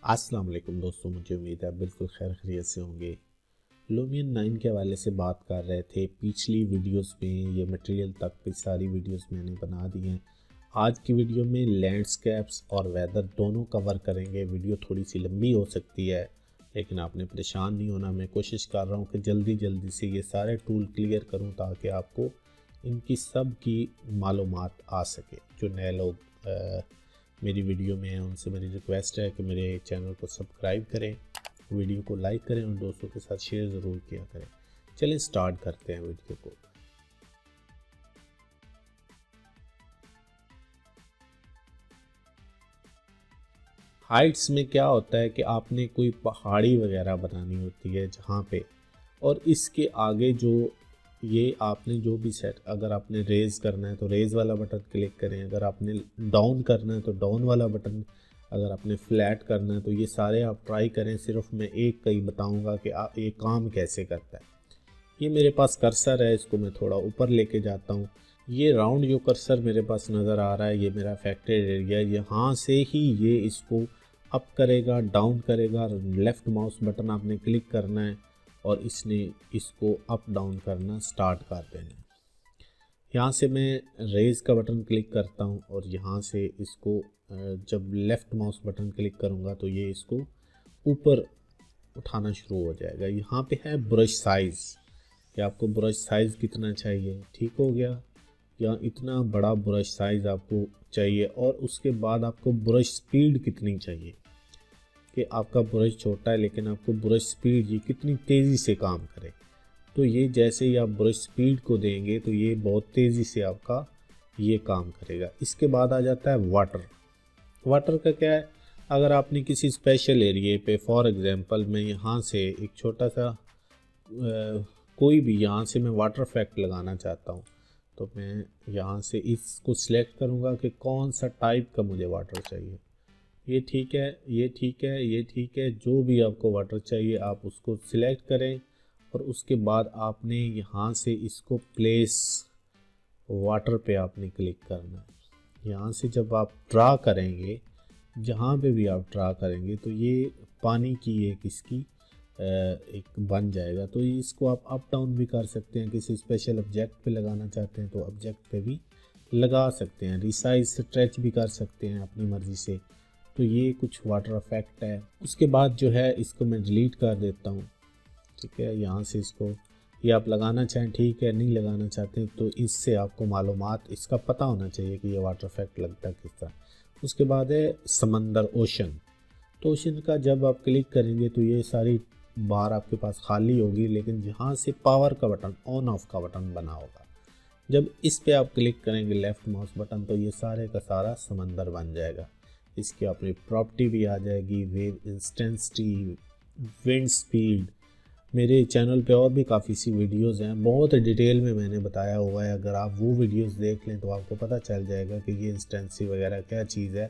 अस्सलाम वालेकुम दोस्तों, मुझे उम्मीद है बिल्कुल खैर खैरियत से होंगे। लूमियन 9 के हवाले से बात कर रहे थे पिछली वीडियोस में। ये मटेरियल तक की सारी वीडियोस मैंने बना दी हैं। आज की वीडियो में लैंडस्केप्स और वेदर दोनों कवर करेंगे। वीडियो थोड़ी सी लंबी हो सकती है, लेकिन आपने परेशान नहीं होना। मैं कोशिश कर रहा हूँ कि जल्दी जल्दी से ये सारे टूल क्लियर करूँ ताकि आपको इनकी सब की मालूमात आ सके। जो नए लोग मेरी वीडियो में है उनसे मेरी रिक्वेस्ट है कि मेरे चैनल को सब्सक्राइब करें, वीडियो को लाइक करें और दोस्तों के साथ शेयर ज़रूर किया करें। चलिए स्टार्ट करते हैं वीडियो को। हाइट्स में क्या होता है कि आपने कोई पहाड़ी वगैरह बनानी होती है जहाँ पे, और इसके आगे जो ये आपने जो भी सेट, अगर आपने रेज़ करना है तो रेज़ वाला बटन क्लिक करें, अगर आपने डाउन करना है तो डाउन वाला बटन, अगर आपने फ्लैट करना है तो ये सारे आप ट्राई करें। सिर्फ मैं एक का ही बताऊँगा कि आप ये काम कैसे करता है। ये मेरे पास कर्सर है, इसको मैं थोड़ा ऊपर लेके जाता हूँ। ये राउंड जो कर्सर मेरे पास नज़र आ रहा है ये मेरा अफेक्टेड एरिया। यहाँ से ही ये इसको अप करेगा, डाउन करेगा। लेफ़्ट माउस बटन आपने क्लिक करना है और इसने इसको अप डाउन करना स्टार्ट कर देना है। यहाँ से मैं रेज़ का बटन क्लिक करता हूँ और यहाँ से इसको जब लेफ़्ट माउस बटन क्लिक करूँगा तो ये इसको ऊपर उठाना शुरू हो जाएगा। यहाँ पे है ब्रश साइज़ कि आपको ब्रश साइज़ कितना चाहिए। ठीक हो गया, या इतना बड़ा ब्रश साइज़ आपको चाहिए। और उसके बाद आपको ब्रश स्पीड कितनी चाहिए, कि आपका ब्रश छोटा है लेकिन आपको ब्रश स्पीड ये कितनी तेज़ी से काम करे। तो ये जैसे ही आप ब्रश स्पीड को देंगे तो ये बहुत तेज़ी से आपका ये काम करेगा। इसके बाद आ जाता है वाटर। वाटर का क्या है, अगर आपने किसी स्पेशल एरिए पे, फॉर एग्जांपल मैं यहाँ से एक छोटा सा कोई भी, यहाँ से मैं वाटर इफेक्ट लगाना चाहता हूँ तो मैं यहाँ से इसको सिलेक्ट करूँगा कि कौन सा टाइप का मुझे वाटर चाहिए। ये ठीक है, ये ठीक है, ये ठीक है। जो भी आपको वाटर चाहिए आप उसको सिलेक्ट करें और उसके बाद आपने यहाँ से इसको प्लेस वाटर पे आपने क्लिक करना है। यहाँ से जब आप ड्रा करेंगे, जहाँ पे भी आप ड्रा करेंगे तो ये पानी की एक इसकी एक बन जाएगा। तो इसको आप अप डाउन भी कर सकते हैं। किसी स्पेशल ऑब्जेक्ट पे लगाना चाहते हैं तो ऑब्जेक्ट पे भी लगा सकते हैं। रिसाइज स्ट्रेच भी कर सकते हैं अपनी मर्ज़ी से। तो ये कुछ वाटर इफेक्ट है। उसके बाद जो है इसको मैं डिलीट कर देता हूँ। ठीक है, यहाँ से इसको ये आप लगाना चाहें ठीक है, नहीं लगाना चाहते तो इससे आपको मालूमात इसका पता होना चाहिए कि ये वाटर इफेक्ट लगता किस तरह। उसके बाद है समंदर, ओशन। तो ओशन का जब आप क्लिक करेंगे तो ये सारी बार आपके पास खाली होगी, लेकिन जहाँ से पावर का बटन, ऑन ऑफ का बटन बना होगा, जब इस पे आप क्लिक करेंगे लेफ़्ट माउस बटन तो ये सारे का सारा समंदर बन जाएगा। इसकी अपनी प्रॉपर्टी भी आ जाएगी, वेव इंटेंसिटी, विंड स्पीड। मेरे चैनल पे और भी काफ़ी सी वीडियोस हैं, बहुत डिटेल में मैंने बताया हुआ है। अगर आप वो वीडियोस देख लें तो आपको पता चल जाएगा कि ये इंटेंसिटी वगैरह क्या चीज़ है,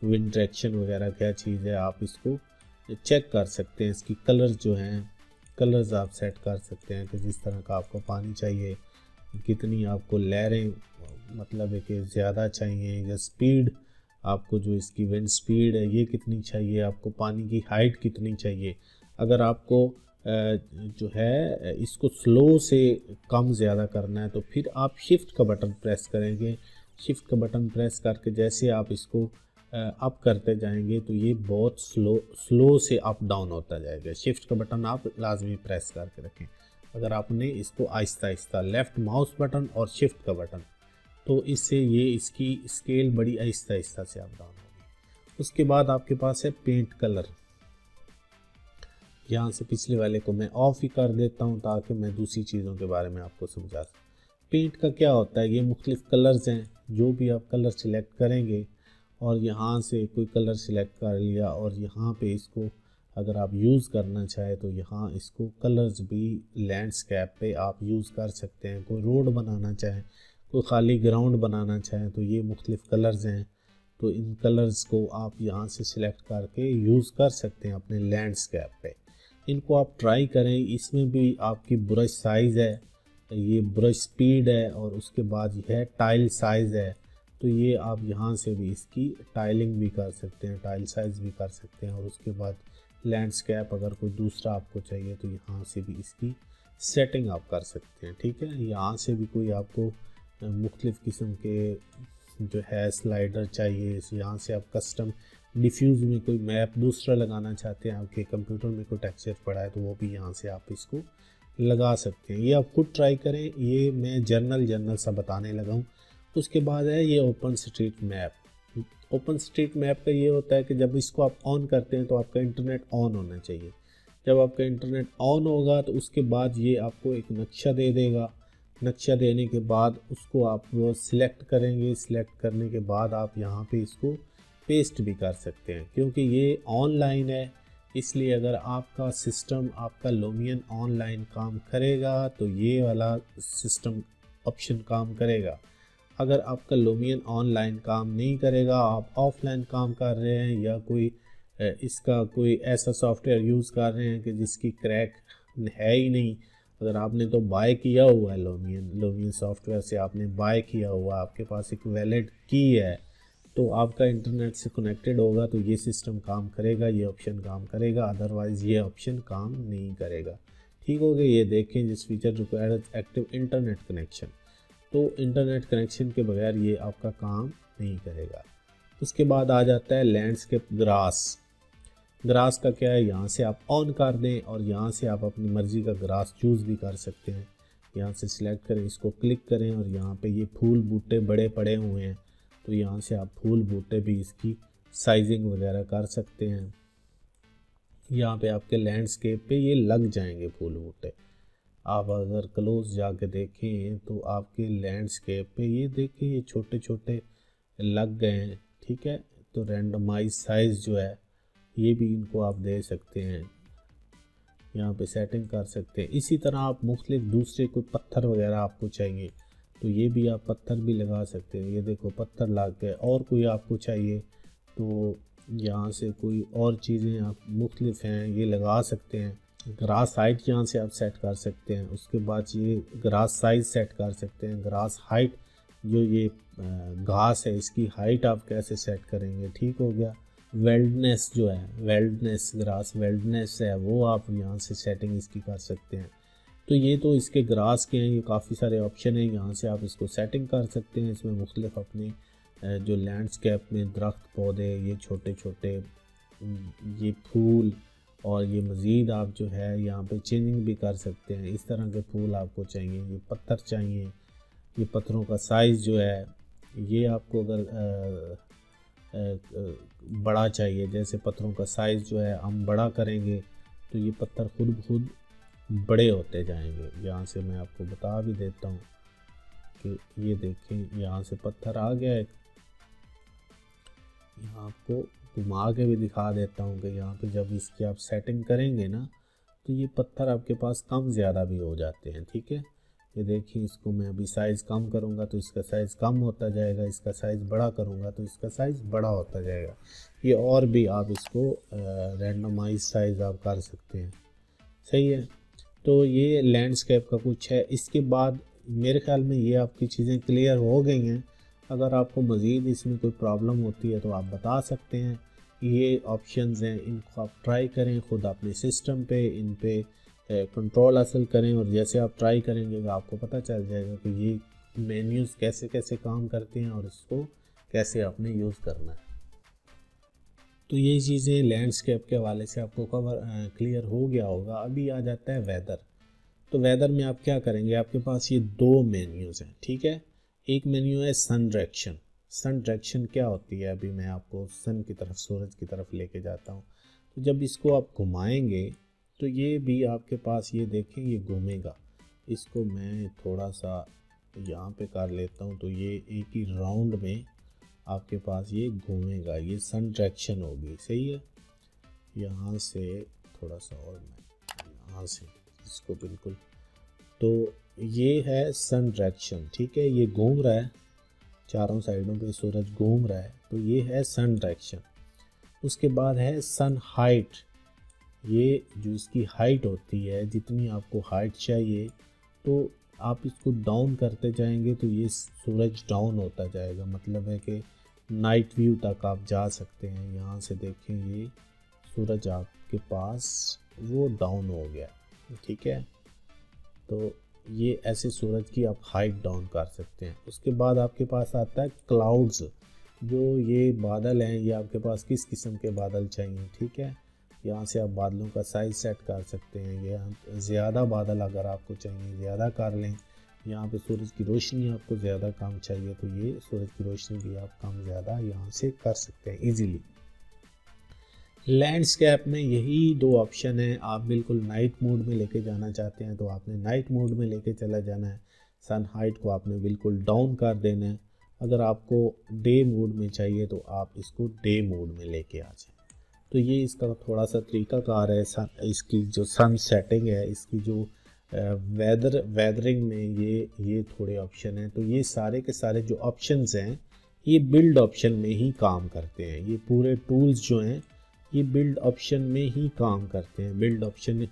विंड डायरेक्शन वगैरह क्या चीज़ है। आप इसको चेक कर सकते हैं। इसकी कलर्स जो हैं, कलर्स आप सेट कर सकते हैं कि जिस तरह का आपको पानी चाहिए, कितनी आपको लहरें मतलब है कि ज़्यादा चाहिए, या स्पीड आपको जो इसकी विंड स्पीड है ये कितनी चाहिए, आपको पानी की हाइट कितनी चाहिए। अगर आपको जो है इसको स्लो से कम ज़्यादा करना है तो फिर आप शिफ्ट का बटन प्रेस करेंगे। शिफ्ट का बटन प्रेस करके जैसे आप इसको अप करते जाएंगे तो ये बहुत स्लो से अप डाउन होता जाएगा। शिफ्ट का बटन आप लाजमी प्रेस करके रखें। अगर आपने इसको Aahista Aahista, left mouse button और शिफ्ट का बटन, तो इससे ये इसकी स्केल बड़ी आहिस्ता आहिस्ता से अप डाउन होगी। उसके बाद आपके पास है पेंट कलर। यहाँ से पिछले वाले को मैं ऑफ ही कर देता हूँ ताकि मैं दूसरी चीज़ों के बारे में आपको समझा सकूँ। पेंट का क्या होता है, ये मुख्तलिफ़ कलर्स हैं। जो भी आप कलर सिलेक्ट करेंगे और यहाँ से कोई कलर सिलेक्ट कर लिया और यहाँ पे इसको अगर आप यूज़ करना चाहें तो यहाँ इसको कलर्स भी लैंडस्केप पे आप यूज़ कर सकते हैं। कोई रोड बनाना चाहें, कोई खाली ग्राउंड बनाना चाहें तो ये मुख्तलिफ़ कलर्स हैं। तो इन कलर्स को आप यहाँ से सिलेक्ट करके यूज़ कर सकते हैं अपने लैंडस्केप पे। इनको आप ट्राई करें। इसमें भी आपकी ब्रश साइज़ है, ये ब्रश स्पीड है और उसके बाद यह टाइल साइज़ है। तो ये आप यहाँ से भी इसकी टाइलिंग भी कर सकते हैं, टाइल साइज़ भी कर सकते हैं। और उसके बाद लैंडस्केप अगर कोई दूसरा आपको चाहिए तो यहाँ से भी इसकी सेटिंग आप कर सकते हैं, ठीक है। यहाँ से भी कोई आपको मुख्तलिफ़ किस्म के जो है स्लाइडर चाहिए, यहाँ से आप कस्टम डिफ्यूज़ में कोई मैप दूसरा लगाना चाहते हैं, आपके कंप्यूटर में कोई टेक्सचर पड़ा है तो वो भी यहाँ से आप इसको लगा सकते हैं। ये आप खुद ट्राई करें, ये मैं जर्नल सा बताने लगा हूँ। उसके बाद है ये open street map. Open street map का ये होता है कि जब इसको आप ऑन करते हैं तो आपका इंटरनेट ऑन होना चाहिए। जब आपका इंटरनेट ऑन होगा तो उसके बाद ये आपको एक नक्शा दे देगा। नक्शा देने के बाद उसको आप वो सिलेक्ट करेंगे, सिलेक्ट करने के बाद आप यहाँ पे इसको पेस्ट भी कर सकते हैं। क्योंकि ये ऑनलाइन है इसलिए अगर आपका सिस्टम, आपका लूमियन ऑनलाइन काम करेगा तो ये वाला सिस्टम ऑप्शन काम करेगा। अगर आपका लूमियन ऑनलाइन काम नहीं करेगा, आप ऑफलाइन काम कर रहे हैं या कोई इसका कोई ऐसा सॉफ्टवेयर यूज़ कर रहे हैं कि जिसकी क्रैक है ही नहीं, अगर आपने तो बाय किया हुआ है लूमियन सॉफ्टवेयर से आपने बाय किया हुआ, आपके पास एक वैलिड की है, तो आपका इंटरनेट से कनेक्टेड होगा तो ये सिस्टम काम करेगा, ये ऑप्शन काम करेगा, अदरवाइज़ ये ऑप्शन काम नहीं करेगा। ठीक हो गया। ये देखें जिस feature required active internet connection, तो इंटरनेट कनेक्शन के बगैर ये आपका काम नहीं करेगा। उसके बाद आ जाता है लैंडस्केप ग्रास। ग्रास का क्या है, यहाँ से आप ऑन कर दें और यहाँ से आप अपनी मर्ज़ी का ग्रास चूज़ भी कर सकते हैं। यहाँ से सिलेक्ट करें, इसको क्लिक करें और यहाँ पे ये फूल बूटे बड़े पड़े हुए हैं तो यहाँ से आप फूल बूटे भी इसकी साइजिंग वगैरह कर सकते हैं। यहाँ पे आपके लैंडस्केप पे ये लग जाएंगे फूल बूटे। आप अगर क्लोज जाके देखें तो आपके लैंडस्केप पे ये देखें ये छोटे छोटे लग गए हैं, ठीक है। तो रैंडमाइज साइज़ जो है ये भी इनको आप दे सकते हैं, यहाँ पे सेटिंग कर सकते हैं। इसी तरह आप मुख्तलिफ दूसरे कोई पत्थर वगैरह आपको चाहिए तो ये भी आप पत्थर भी लगा सकते हैं। ये देखो पत्थर लग गए। और कोई आपको चाहिए तो यहाँ से कोई और चीज़ें आप मुख्तलिफ हैं ये लगा सकते हैं। ग्रास हाइट यहाँ से आप सेट कर सकते हैं। उसके बाद ये ग्रास साइज़ सेट कर सकते हैं। ग्रास हाइट जो ये घास है इसकी हाइट आप कैसे सेट करेंगे, ठीक हो गया। वेल्डनेस जो है, वेल्डनेस ग्रास वेल्डनेस है वो आप यहाँ से सेटिंग इसकी कर सकते हैं। तो ये तो इसके ग्रास के हैं, ये काफ़ी सारे ऑप्शन हैं, यहाँ से आप इसको सेटिंग कर सकते हैं। इसमें मुख्तलिफ अपने जो लैंडस्केप में दरख्त पौधे, ये छोटे छोटे ये फूल और ये मज़ीद आप जो है यहाँ पे चेंजिंग भी कर सकते हैं। इस तरह के फूल आपको चाहिए, ये पत्थर चाहिए, ये पत्थरों का साइज़ जो है ये आपको अगर बड़ा चाहिए, जैसे पत्थरों का साइज़ जो है हम बड़ा करेंगे तो ये पत्थर खुद ब खुद बड़े होते जाएंगे। यहाँ से मैं आपको बता भी देता हूँ कि ये देखें यहाँ से पत्थर आ गया है। यहाँ आपको घुमा के भी दिखा देता हूँ कि यहाँ पे जब इसकी आप सेटिंग करेंगे ना तो ये पत्थर आपके पास कम ज़्यादा भी हो जाते हैं, ठीक है। ये देखिए इसको मैं अभी साइज़ कम करूँगा तो इसका साइज़ कम होता जाएगा, इसका साइज़ बड़ा करूँगा तो इसका साइज़ बड़ा होता जाएगा। ये और भी आप इसको रैंडमाइज साइज़ आप कर सकते हैं, सही है। तो ये लैंडस्केप का कुछ है। इसके बाद मेरे ख्याल में ये आपकी चीज़ें क्लियर हो गई हैं। अगर आपको मज़ीद इसमें कोई प्रॉब्लम होती है तो आप बता सकते हैं। ये ऑप्शंस हैं, इनको आप ट्राई करें ख़ुद अपने सिस्टम पे, इन पे कंट्रोल हासिल करें और जैसे आप ट्राई करेंगे तो आपको पता चल जाएगा कि ये मेन्यूज़ कैसे कैसे काम करते हैं और इसको कैसे आपने यूज़ करना है। तो ये चीज़ें लैंडस्केप के हवाले से आपको क्लियर हो गया होगा। अभी आ जाता है वेदर। तो वेदर में आप क्या करेंगे, आपके पास ये दो मेन्यूज़ हैं, ठीक है। एक मेन्यू है सन डायरेक्शन। सन डायरेक्शन क्या होती है, अभी मैं आपको सन की तरफ, सूरज की तरफ लेके जाता हूँ। तो जब इसको आप घुमाएंगे तो ये भी आपके पास ये देखें ये घूमेगा। इसको मैं थोड़ा सा यहाँ पे कर लेता हूँ तो ये एक ही राउंड में आपके पास ये घूमेगा। ये सन डायरेक्शन होगी, सही है। यहाँ से थोड़ा सा और मैं यहाँ से इसको बिल्कुल, तो ये है सन डायरेक्शन, ठीक है। ये घूम रहा है, चारों साइडों पे सूरज घूम रहा है, तो ये है सन डायरेक्शन। उसके बाद है सन हाइट। ये जो इसकी हाइट होती है, जितनी आपको हाइट चाहिए तो आप इसको डाउन करते जाएंगे तो ये सूरज डाउन होता जाएगा, मतलब है कि नाइट व्यू तक आप जा सकते हैं। यहाँ से देखें ये सूरज आपके पास वो डाउन हो गया, ठीक है। तो ये ऐसे सूरज की आप हाइट डाउन कर सकते हैं। उसके बाद आपके पास आता है क्लाउड्स, जो ये बादल हैं, ये आपके पास किस किस्म के बादल चाहिए, ठीक है। यहाँ से आप बादलों का साइज सेट कर सकते हैं। ये ज़्यादा बादल अगर आपको चाहिए ज़्यादा कर लें। यहाँ पे सूरज की रोशनी आपको ज़्यादा कम चाहिए तो ये सूरज की रोशनी भी आप कम ज़्यादा यहाँ से कर सकते हैं इजीली। लैंडस्केप में यही दो ऑप्शन है। आप बिल्कुल नाइट मोड में लेके जाना चाहते हैं तो आपने नाइट मोड में लेके चला जाना है। सन हाइट को आपने बिल्कुल डाउन कर देना है। अगर आपको डे मोड में चाहिए तो आप इसको डे मोड में लेके आ जाएं। तो ये इसका थोड़ा सा तरीक़ाकार है। इसकी जो सन सेटिंग है, इसकी जो वेदरिंग में ये थोड़े ऑप्शन हैं। तो ये सारे के सारे जो ऑप्शंस हैं ये बिल्ड ऑप्शन में ही काम करते हैं। ये पूरे टूल्स जो हैं ये बिल्ड ऑप्शन में ही काम करते हैं। बिल्ड ऑप्शन,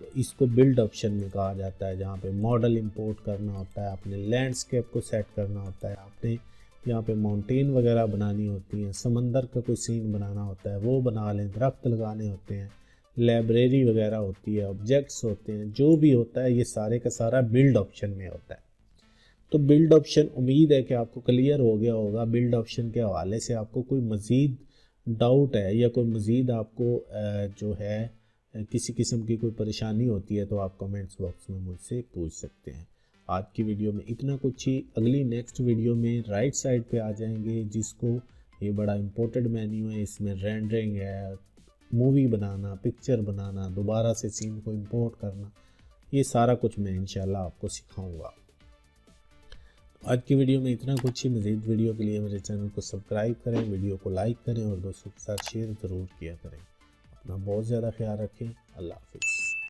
तो इसको बिल्ड ऑप्शन में कहा जाता है, जहाँ पे मॉडल इंपोर्ट करना होता है, आपने लैंडस्केप को सेट करना होता है, आपने यहाँ पे माउंटेन वगैरह बनानी होती हैं, समंदर का कोई सीन बनाना होता है वो बना लें, दरख्त लगाने होते हैं, लाइब्रेरी वगैरह होती है, ऑब्जेक्ट्स होते हैं, जो भी होता है ये सारे का सारा बिल्ड ऑप्शन में होता है। तो बिल्ड ऑप्शन, उम्मीद है कि आपको क्लियर हो गया होगा। बिल्ड ऑप्शन के हवाले से आपको कोई मज़ीद डाउट है या कोई मज़ीद आपको जो है किसी किस्म की कोई परेशानी होती है तो आप कमेंट्स बॉक्स में मुझसे पूछ सकते हैं। आज की वीडियो में इतना कुछ ही। अगली नेक्स्ट वीडियो में राइट साइड पे आ जाएंगे, जिसको ये बड़ा इम्पोर्टेंट मेन्यू है। इसमें रेंडरिंग है, मूवी बनाना, पिक्चर बनाना, दोबारा से सीन को इंपोर्ट करना, ये सारा कुछ मैं इंशाल्लाह आपको सिखाऊंगा। आज की वीडियो में इतना कुछ ही। मज़ीद वीडियो के लिए मेरे चैनल को सब्सक्राइब करें, वीडियो को लाइक करें और दोस्तों के साथ शेयर ज़रूर किया करें। अपना बहुत ज़्यादा ख्याल रखें। अल्लाह हाफिज़।